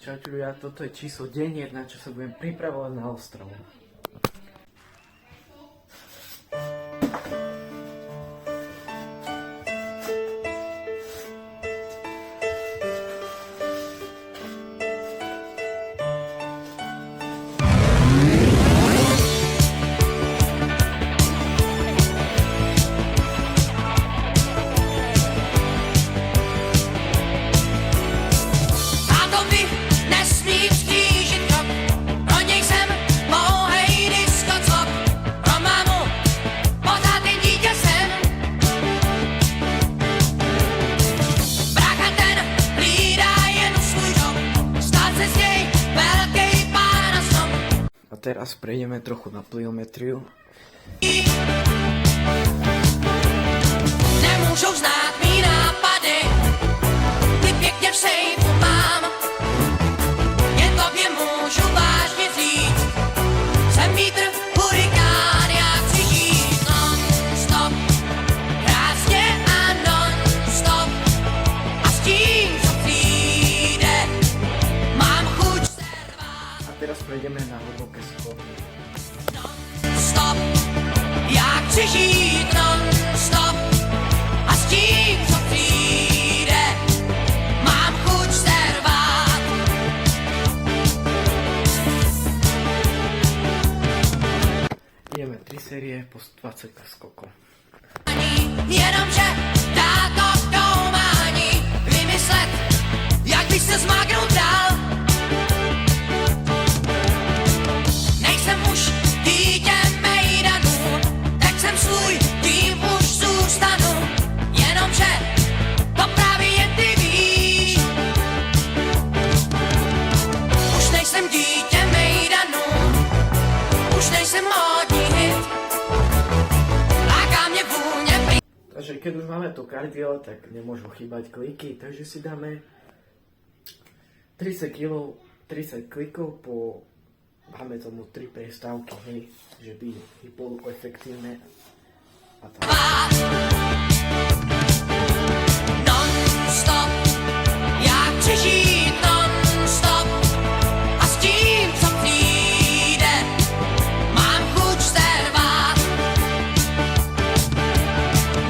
Čaťuľa, toto je číslo deň 1, čo sa budem pripravovať na ostrov. A teraz prejdeme trochu na pliometriu. Nemůžou znát mý nápady, ty pěkně v sejfu mám. Jen tobě můžu vážně říct, jsem vítr, hurikán, já chci žít non-stop, krásně a non-stop. A s tím, co přijde, mám chuť se rvát. A teraz prejdeme na hlboké skoky. Stop, já chci žít non-stop. A s tím, co přijde, mám chuť se rvát. Ideme 3 série po 20 skokov. Jenomže dá to koumání vymyslet, jak bych se zmáknout dál. Nejsem už dítě mejdanů, tak jsem svůj tým už zůstanu. Jenomže to právě jen ty víš. Už nejsem dítě mejdanů, už nejsem módní hit. Láká mě vůně prý. Takže keď už máme to kardio, tak nemôžu chýbať kliky, takže si dáme 30 klikov po, máme tomu 3 prestávky, hej, že by bolo efektívne a tak. Non-stop, já chci žít non-stop. A s tím, co přijde, mám chuť se rvát.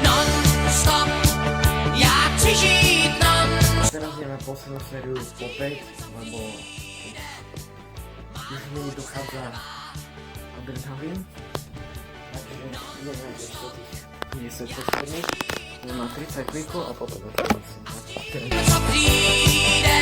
Non-stop, já chci žít non-stop. Teraz ideme poslednú sériu po 5, lebo už mi dochádza adrenalín, takže ideme ešte tých 10 posledných, ideme na 30 klikov a potom už musím. Co přijde,